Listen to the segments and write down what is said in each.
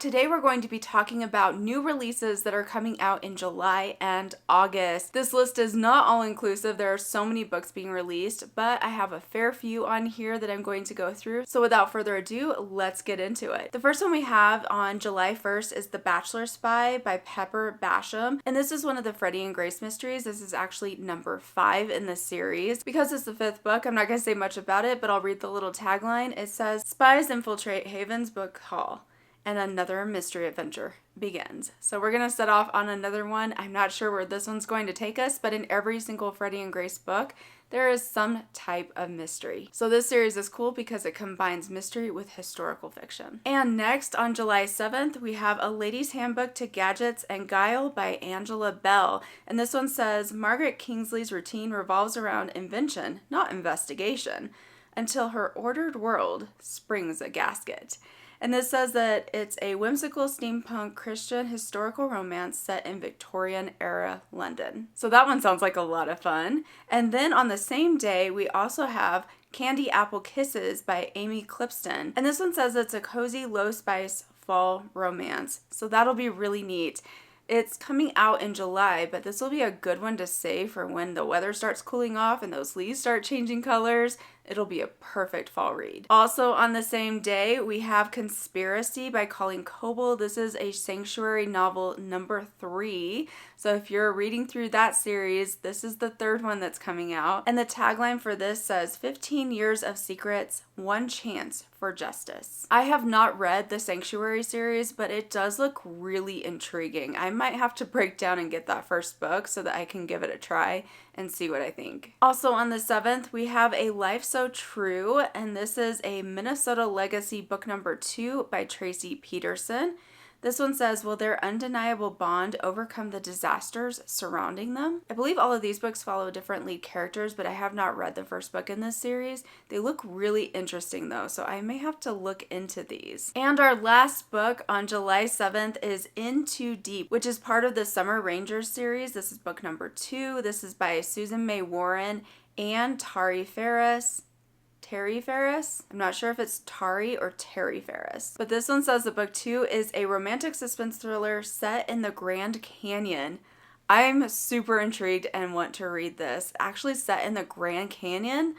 Today we're going to be talking about new releases that are coming out in July and August. This list is not all inclusive. There are so many books being released, but I have a fair few on here that I'm going to go through. So without further ado, let's get into it. The first one we have on July 1st is The Bachelor Spy by Pepper Basham. And this is one of the Freddie and Grace mysteries. This is actually number 5 in the series. Because it's the 5th book, I'm not going to say much about it, but I'll read the little tagline. It says, "Spies infiltrate Haven's book hall, and another mystery adventure begins." So we're going to set off on another one. I'm not sure where this one's going to take us, but in every single Freddie and Grace book, there is some type of mystery. So this series is cool because it combines mystery with historical fiction. And next, on July 7th, we have A Lady's Handbook to Gadgets and Guile by Angela Bell. And this one says, Margaret Kingsley's routine revolves around invention, not investigation, until her ordered world springs a gasket. And this says that it's a whimsical steampunk Christian historical romance set in Victorian era London. So that one sounds like a lot of fun. And then on the same day, we also have Candy Apple Kisses by Amy Clipston. And this one says it's a cozy, low-spice fall romance. So that'll be really neat. It's coming out in July, but this will be a good one to save for when the weather starts cooling off and those leaves start changing colors. It'll be a perfect fall read. Also on the same day, we have Conspiracy by Colleen Coble. This is a sanctuary novel number 3. So if you're reading through that series, this is the 3rd one that's coming out. And the tagline for this says, 15 years of secrets, one chance for justice. I have not read the Sanctuary series, but it does look really intriguing. I might have to break down and get that first book so that I can give it a try and see what I think. Also on the 7th, we have A Life So True, and this is a Minnesota Legacy book number 2 by Tracie Peterson. This one says, will their undeniable bond overcome the disasters surrounding them? I believe all of these books follow different lead characters, but I have not read the first book in this series. They look really interesting though, so I may have to look into these. And our last book on July 7th is In Too Deep, which is part of the Summer Rangers series. This is book number 2. This is by Susan May Warren and Tari Faris. Terry Faris? I'm not sure if it's Tari or Terry Faris. But this one says that book 2 is a romantic suspense thriller set in the Grand Canyon. I'm super intrigued and want to read this. Actually set in the Grand Canyon?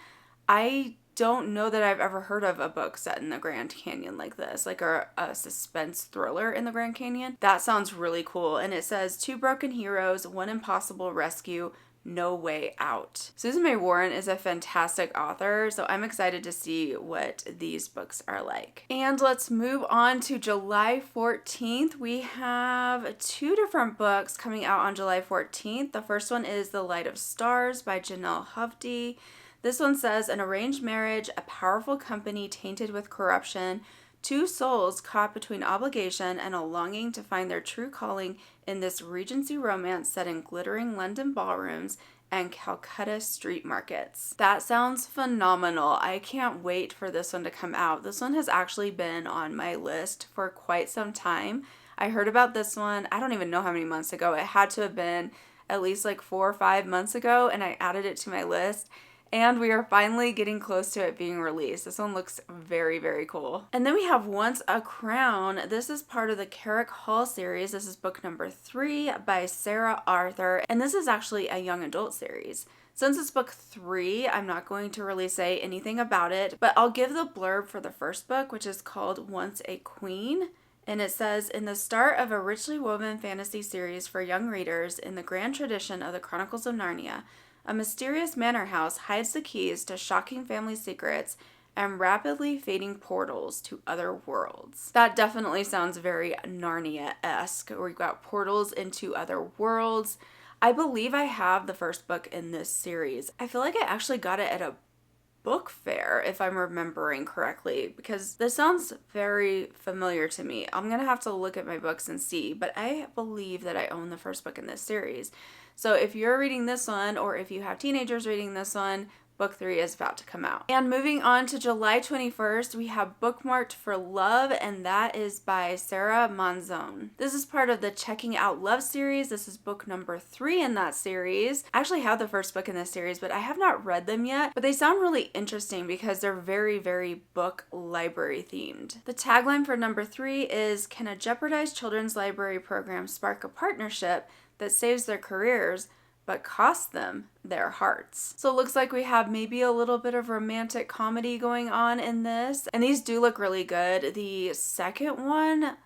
I don't know that I've ever heard of a book set in the Grand Canyon like this, like a suspense thriller in the Grand Canyon. That sounds really cool. And it says, 2 broken heroes, one impossible rescue, no way out. Susan May Warren is a fantastic author, so I'm excited to see what these books are like. And let's move on to July 14th. We have 2 different books coming out on July 14th. The first one is The Light of Stars by Janelle Hovde. This one says, an arranged marriage, a powerful company tainted with corruption, 2 souls caught between obligation and a longing to find their true calling in this Regency romance set in glittering London ballrooms and Calcutta street markets. That sounds phenomenal. I can't wait for this one to come out. This one has actually been on my list for quite some time. I heard about this one, I don't even know how many months ago. It had to have been at least like 4 or 5 months ago, and I added it to my list. And we are finally getting close to it being released. This one looks very, very cool. And then we have Once a Crown. This is part of the Carrick Hall series. This is book number 3 by Sarah Arthur. And this is actually a young adult series. Since it's book 3, I'm not going to really say anything about it, but I'll give the blurb for the first book, which is called Once a Queen. And it says, in the start of a richly woven fantasy series for young readers in the grand tradition of the Chronicles of Narnia, a mysterious manor house hides the keys to shocking family secrets and rapidly fading portals to other worlds. That definitely sounds very Narnia-esque. We've got portals into other worlds. I believe I have the first book in this series. I feel like I actually got it at a book fair, if I'm remembering correctly, because this sounds very familiar to me. I'm gonna have to look at my books and see, but I believe that I own the first book in this series. So if you're reading this one, or if you have teenagers reading this one, Book 3 is about to come out. And moving on to July 21st, we have Bookmarked for Love, and that is by Sarah Monzon. This is part of the Checking Out Love series. This is book number 3 in that series. I actually have the first book in this series, but I have not read them yet. But they sound really interesting because they're very, very book library themed. The tagline for number 3 is, "Can a jeopardized children's library program spark a partnership that saves their careers but costs them their hearts?" So it looks like we have maybe a little bit of romantic comedy going on in this. And these do look really good. The second one,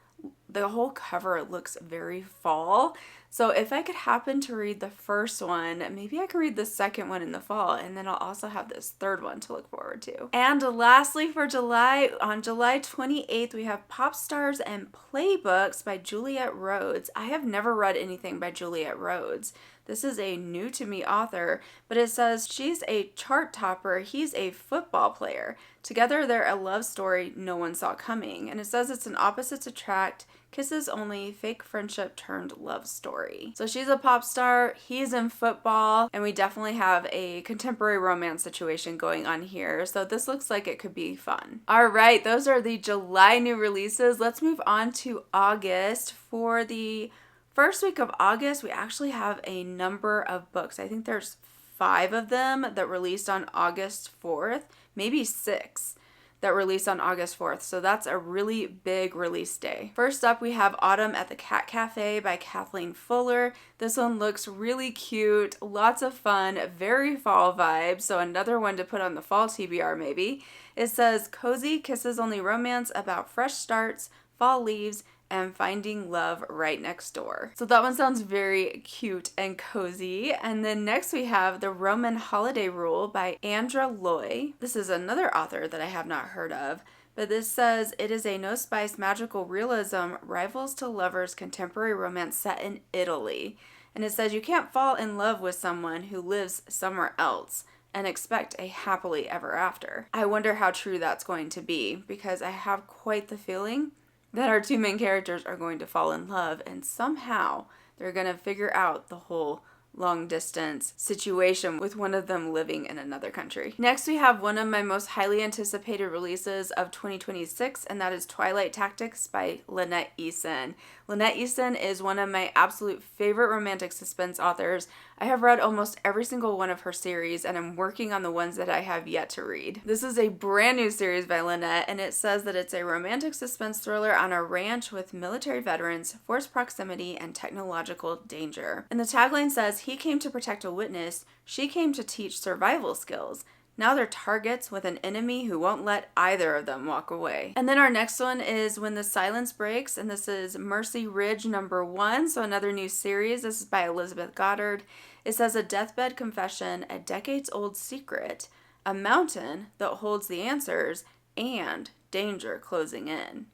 the whole cover looks very fall. So if I could happen to read the first one, maybe I could read the second one in the fall, and then I'll also have this third one to look forward to. And lastly for July, on July 28th, we have Pop Stars and Playbooks by Juliet Rhodes. I have never read anything by Juliet Rhodes. This is a new to me author, but it says she's a chart topper, he's a football player. Together they're a love story no one saw coming. And it says it's an opposites attract, kisses only, fake friendship turned love story. So she's a pop star, he's in football, and we definitely have a contemporary romance situation going on here. So this looks like it could be fun. All right, those are the July new releases. Let's move on to August. For the first week of August, we actually have a number of books. I think there's 5 of them that released on August 4th, maybe 6 that released on August 4th. So that's a really big release day. First up, we have Autumn at the Cat Cafe by Kathleen Fuller. This one looks really cute, lots of fun, very fall vibes. So another one to put on the fall TBR maybe. It says, cozy kisses only romance about fresh starts, fall leaves, and finding love right next door. So that one sounds very cute and cozy. And then next we have The Roman Holiday Rule by Andra Loy. This is another author that I have not heard of, but this says it is a no-spice magical realism rivals to lovers contemporary romance set in Italy. And it says you can't fall in love with someone who lives somewhere else and expect a happily ever after. I wonder how true that's going to be, because I have quite the feeling that our 2 main characters are going to fall in love, and somehow they're going to figure out the whole long distance situation with one of them living in another country. Next, we have one of my most highly anticipated releases of 2026, and that is Twilight Tactics by Lynette Eason. Lynette Eason is one of my absolute favorite romantic suspense authors. I have read almost every single one of her series, and I'm working on the ones that I have yet to read. This is a brand new series by Lynette, and it says that it's a romantic suspense thriller on a ranch with military veterans, forced proximity, and technological danger. And the tagline says, he came to protect a witness, she came to teach survival skills. Now they're targets with an enemy who won't let either of them walk away. And then our next one is When the Silence Breaks, and this is Mercy Ridge #1, so another new series. This is by Elizabeth Goddard. It says a deathbed confession, a decades-old secret, a mountain that holds the answers, and danger closing in.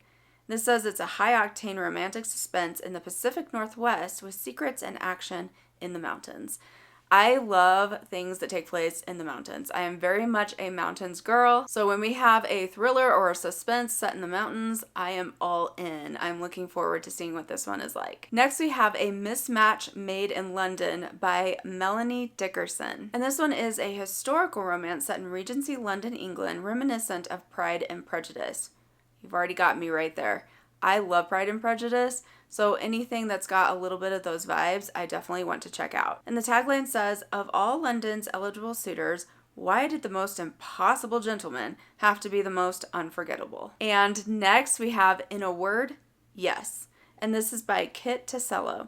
This says it's a high-octane romantic suspense in the Pacific Northwest with secrets and action in the mountains. I love things that take place in the mountains. I am very much a mountains girl. So when we have a thriller or a suspense set in the mountains, I am all in. I'm looking forward to seeing what this one is like. Next, we have A Mismatch Made in London by Melanie Dickerson. And this one is a historical romance set in Regency London, England, reminiscent of Pride and Prejudice. You've already got me right there. I love Pride and Prejudice, so anything that's got a little bit of those vibes, I definitely want to check out. And the tagline says, of all London's eligible suitors, why did the most impossible gentleman have to be the most unforgettable? And next we have In a Word, Yes. And this is by Kit Tasello.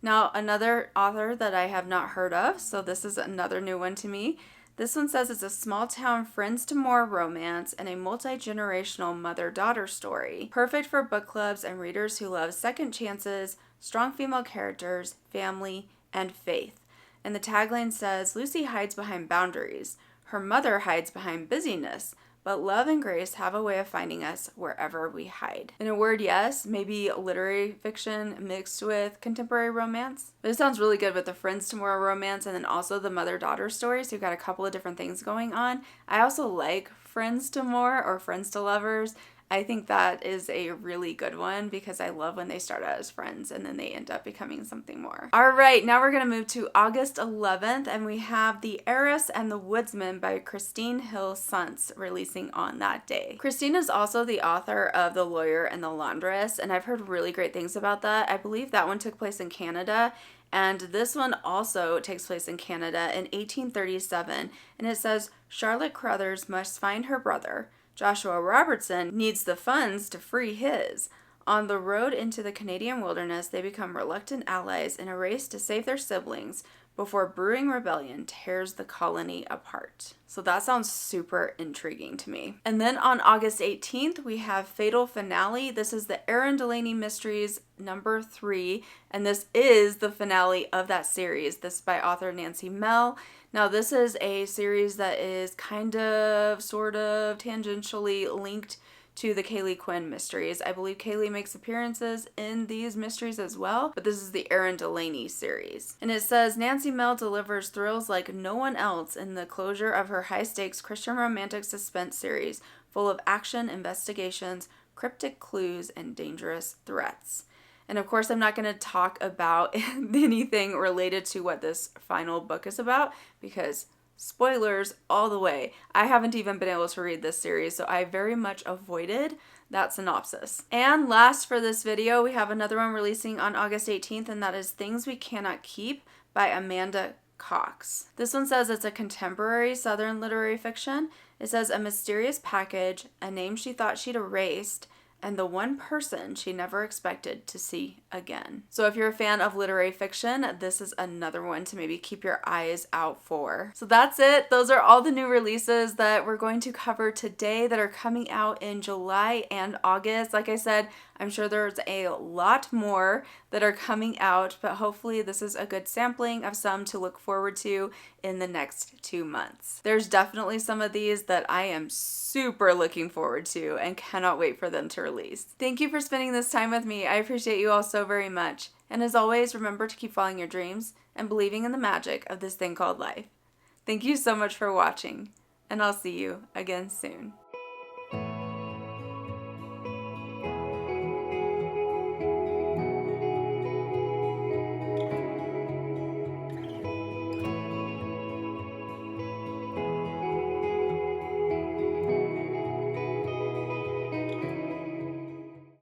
Now, another author that I have not heard of, so this is another new one to me. This one says it's a small-town friends to more romance and a multi-generational mother-daughter story. Perfect for book clubs and readers who love second chances, strong female characters, family, and faith. And the tagline says, Lucy hides behind boundaries. Her mother hides behind busyness. But love and grace have a way of finding us wherever we hide. In a word, yes, maybe literary fiction mixed with contemporary romance. But it sounds really good with the Friends to More romance and then also the mother-daughter story. So you've got a couple of different things going on. I also like Friends to More or Friends to Lovers. I think that is a really good one because I love when they start out as friends and then they end up becoming something more. All right, now we're going to move to August 11th, and we have The Heiress and the Woodsman by Christine Hill Sunce releasing on that day. Christine is also the author of The Lawyer and the Laundress, and I've heard really great things about that. I believe that one took place in Canada, and this one also takes place in Canada in 1837, and it says, Charlotte Crothers must find her brother. Joshua Robertson needs the funds to free his. On the road into the Canadian wilderness, they become reluctant allies in a race to save their siblings before brewing rebellion tears the colony apart. So that sounds super intriguing to me. And then on August 18th, we have Fatal Finale. This is the Aaron Delaney Mysteries number 3, and this is the finale of that series. This is by author Nancy Mell. Now, this is a series that is kind of, sort of, tangentially linked to the Kaylee Quinn mysteries. I believe Kaylee makes appearances in these mysteries as well, but this is the Aaron Delaney series. And it says, Nancy Mell delivers thrills like no one else in the closure of her high-stakes Christian romantic suspense series, full of action, investigations, cryptic clues, and dangerous threats. And of course, I'm not going to talk about anything related to what this final book is about because spoilers all the way. I haven't even been able to read this series, so I very much avoided that synopsis. And last for this video, we have another one releasing on August 18th, and that is Things We Cannot Keep by Amanda Cox. This one says it's a contemporary Southern literary fiction. It says a mysterious package, a name she thought she'd erased, and the one person she never expected to see again. So if you're a fan of literary fiction, this is another one to maybe keep your eyes out for. So that's it. Those are all the new releases that we're going to cover today that are coming out in July and August. Like I said, I'm sure there's a lot more that are coming out, but hopefully this is a good sampling of some to look forward to in the next 2 months. There's definitely some of these that I am super looking forward to and cannot wait for them to release. Thank you for spending this time with me. I appreciate you all so very much. And as always, remember to keep following your dreams and believing in the magic of this thing called life. Thank you so much for watching, and I'll see you again soon.